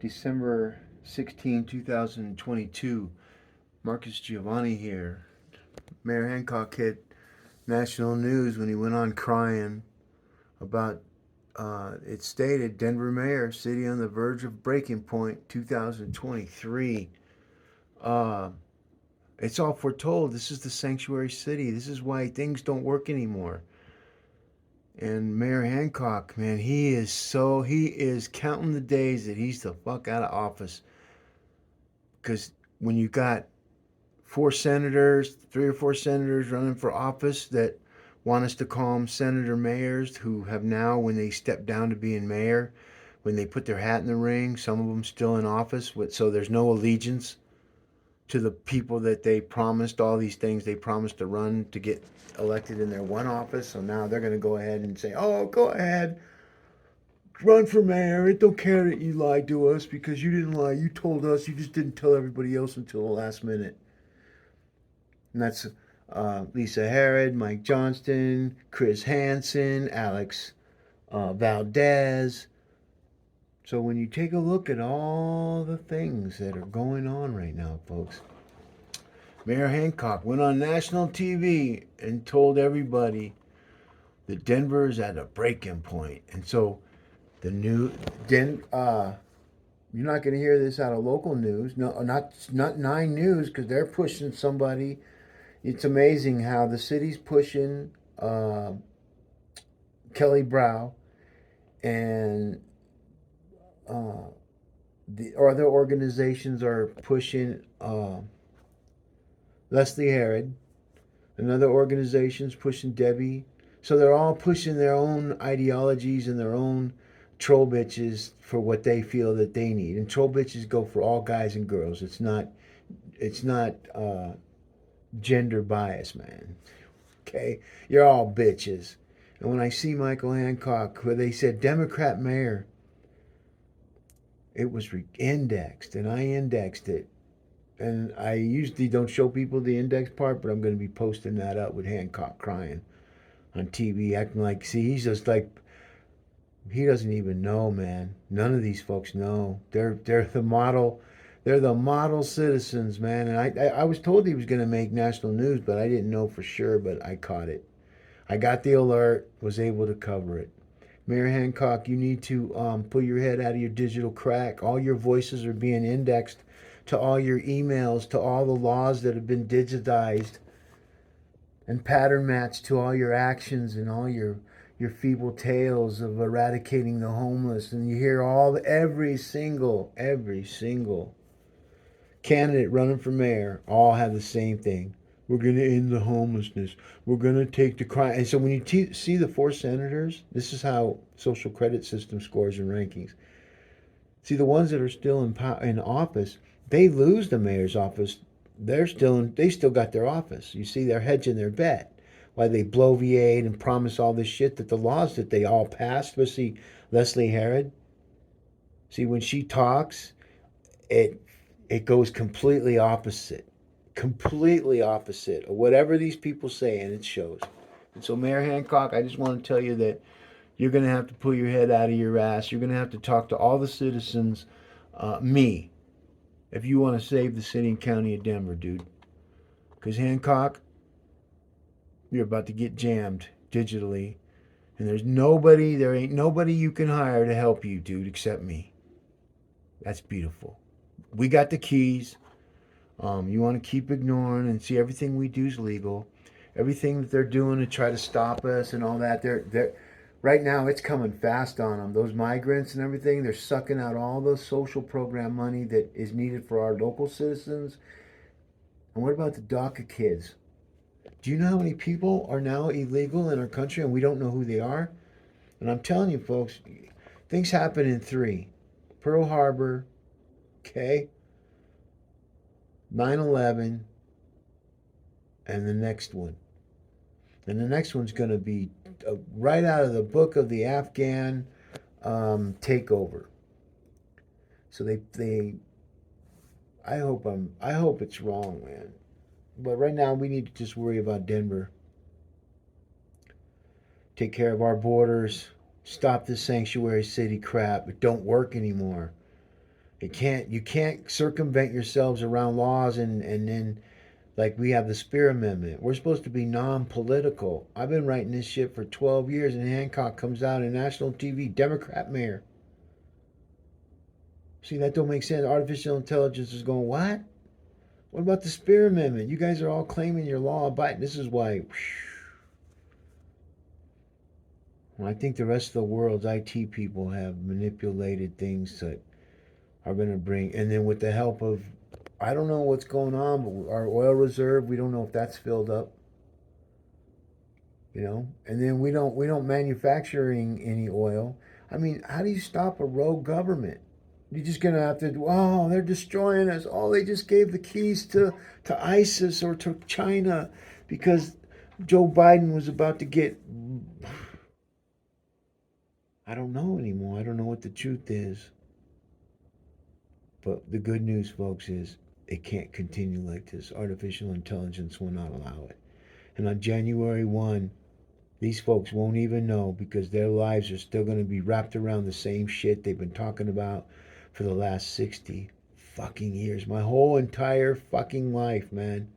December 16, 2022. Marcus Giavanni here. Mayor Hancock hit national news when he went on crying about, it stated, Denver Mayor, city on the verge of breaking point 2023. Uh, it's all foretold. This is the sanctuary city. This is why things don't work anymore. And Mayor Hancock, man, he is counting the days that he's the fuck out of office. Because when you got three or four senators running for office that want us to call them senator mayors, who have now, when they step down to being mayor, when they put their hat in the ring, some of them still in office, so there's no allegiance to the people that they promised all these things they promised to run to get elected in their one office. So now they're going to go ahead and say, oh, go ahead, run for mayor. It don't care that you lied to us, because you didn't lie. You told us. You just didn't tell everybody else until the last minute. And that's Lisa Harrod, Mike Johnston, Chris Hansen, Alex Valdez. So when you take a look at all the things that are going on right now, folks, Mayor Hancock went on national TV and told everybody that Denver is at a breaking point. And so the new you're not going to hear this out of local news. No, not Nine News, because they're pushing somebody. It's amazing how the city's pushing Kelly Brow, and the other organizations are pushing Leslie Herod. Another organization's pushing Debbie. So they're all pushing their own ideologies and their own troll bitches for what they feel that they need. And troll bitches go for all guys and girls. It's not gender bias, man. Okay? You're all bitches. And when I see Michael Hancock, where they said Democrat mayor, it was indexed, and I indexed it. And I usually don't show people the index part, but I'm going to be posting that up with Hancock crying on TV, acting like, see, he's just like, he doesn't even know, man. None of these folks know. They're the model. They're the model citizens, man. And I was told he was going to make national news, but I didn't know for sure, but I caught it. I got the alert, was able to cover it. Mayor Hancock, you need to pull your head out of your digital crack. All your voices are being indexed to all your emails, to all the laws that have been digitized and pattern matched to all your actions and all your feeble tales of eradicating the homeless. And you hear every single candidate running for mayor all have the same thing. We're going to end the homelessness. We're going to take the crime. And so when you see the four senators, this is how social credit system scores and rankings. See, the ones that are still in office, they lose the mayor's office. They still got their office. You see, they're hedging their bet. Why they bloviate and promise all this shit, that the laws that they all passed, especially Leslie Herod. See, when she talks, it goes completely opposite of whatever these people say, and it shows. And so, Mayor Hancock, I just want to tell you that you're going to have to pull your head out of your ass. You're going to have to talk to all the citizens, if you want to save the city and county of Denver, dude. Because Hancock, you're about to get jammed digitally, and there ain't nobody you can hire to help you, dude, except me. That's beautiful. We got the keys. You want to keep ignoring and see everything we do is legal. Everything that they're doing to try to stop us and all that, they're right now, it's coming fast on them. Those migrants and everything, they're sucking out all the social program money that is needed for our local citizens. And what about the DACA kids? Do you know how many people are now illegal in our country and we don't know who they are? And I'm telling you, folks, things happen in three: Pearl Harbor, okay, 9/11, and the next one. And the next one's going to be right out of the book of the Afghan takeover. So I hope it's wrong, man. But right now we need to just worry about Denver. Take care of our borders. Stop this sanctuary city crap. It don't work anymore. You can't circumvent yourselves around laws and then like we have the Spear Amendment. We're supposed to be non-political. I've been writing this shit for 12 years, and Hancock comes out on national TV, Democrat mayor. See, that don't make sense. Artificial intelligence is going, what? What about the Spear Amendment? You guys are all claiming your law abiding. This is why. Well, I think the rest of the world's IT people have manipulated things that are going to bring, and then with the help of, I don't know what's going on, but our oil reserve, we don't know if that's filled up. And then we don't manufacturing any oil. I mean, how do you stop a rogue government? You're just gonna have to. Oh, they're destroying us. Oh, they just gave the keys to ISIS or to China because Joe Biden was about to get. I don't know anymore. I don't know what the truth is. But the good news, folks, is it can't continue like this. Artificial intelligence will not allow it. And on January 1, these folks won't even know because their lives are still going to be wrapped around the same shit they've been talking about for the last 60 fucking years. My whole entire fucking life, man.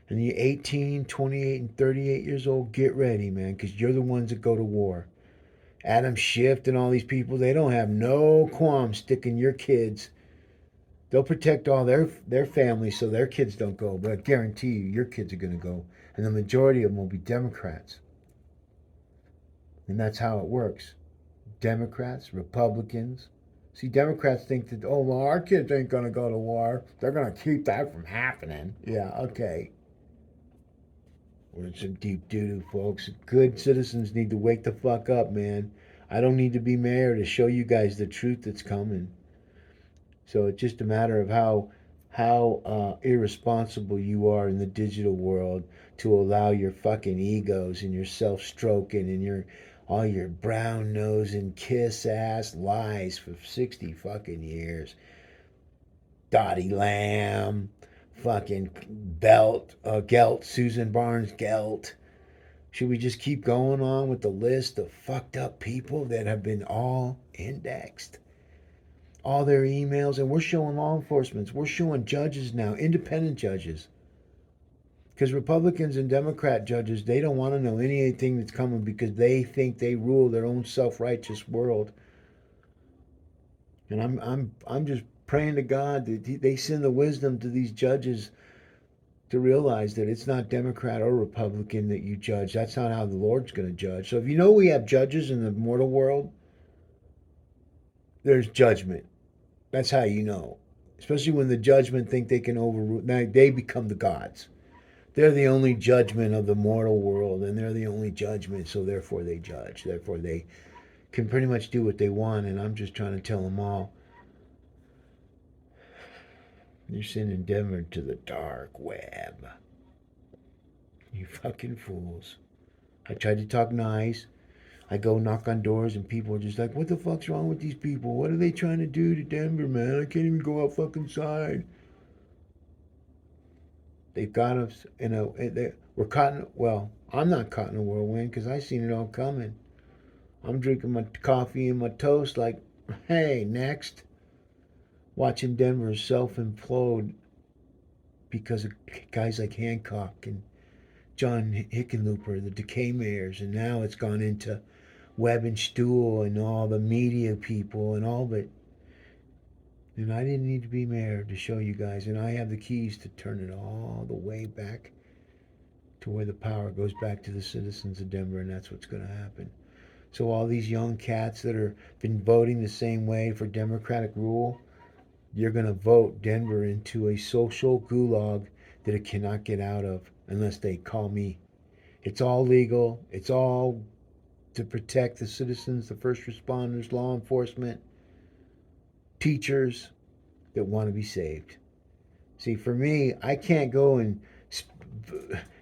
And you 18, 28, and 38 years old, get ready, man, because you're the ones that go to war. Adam Schiff and all these people, they don't have no qualms sticking your kids. They'll protect all their families so their kids don't go, but I guarantee you, your kids are going to go. And the majority of them will be Democrats. And that's how it works. Democrats, Republicans. See, Democrats think that, oh, well, our kids ain't going to go to war. They're going to keep that from happening. Yeah, okay. We're in some deep doo-doo, folks. Good citizens need to wake the fuck up, man. I don't need to be mayor to show you guys the truth that's coming. So it's just a matter of how irresponsible you are in the digital world to allow your fucking egos and your self-stroking and your all your brown nose and kiss ass lies for 60 fucking years. Dottie Lamb, fucking Gelt, Susan Barnes Gelt. Should we just keep going on with the list of fucked up people that have been all indexed? All their emails, and we're showing law enforcement, we're showing judges now, independent judges. Because Republicans and Democrat judges, they don't want to know anything that's coming because they think they rule their own self-righteous world. And I'm just praying to God that they send the wisdom to these judges to realize that it's not Democrat or Republican that you judge. That's not how the Lord's going to judge. So if you know we have judges in the mortal world, there's judgment. That's how you know. Especially when the judgment think they can overrule. Now they become the gods. They're the only judgment of the mortal world, and they're the only judgment, so therefore they judge. Therefore they can pretty much do what they want, and I'm just trying to tell them all, you're sending Denver to the dark web. You fucking fools. I tried to talk nice. I go knock on doors and people are just like, what the fuck's wrong with these people? What are they trying to do to Denver, man? I can't even go out fucking side. They've got us in we're caught in, well, I'm not caught in a whirlwind because I seen it all coming. I'm drinking my coffee and my toast like, hey, next. Watching Denver self implode because of guys like Hancock and John Hickenlooper, the decay mayors, and now it's gone into Webb and Stuhl and all the media people and all, but and I didn't need to be mayor to show you guys, and I have the keys to turn it all the way back to where the power goes back to the citizens of Denver, and that's what's going to happen. So all these young cats that are been voting the same way for Democratic rule, you're going to vote Denver into a social gulag that it cannot get out of unless they call me. It's all legal. It's all to protect the citizens, the first responders, law enforcement, teachers that want to be saved. See, for me, I can't go and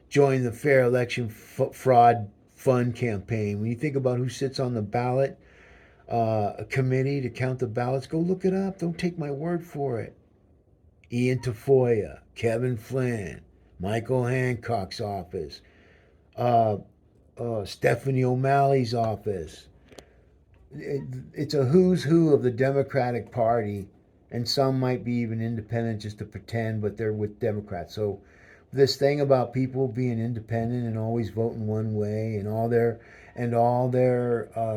join the fair election fraud fund campaign. When you think about who sits on the ballot committee to count the ballots, go look it up. Don't take my word for it. Ian Tafoya, Kevin Flynn, Michael Hancock's office, Stephanie O'Malley's office. It's a who's who of the Democratic Party And some might be even independent just to pretend, but they're with Democrats. So this thing about people being independent and always voting one way, and all their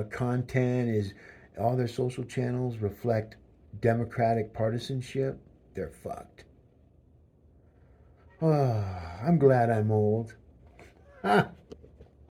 content is, all their social channels reflect Democratic partisanship, they're fucked. Oh, I'm glad I'm old.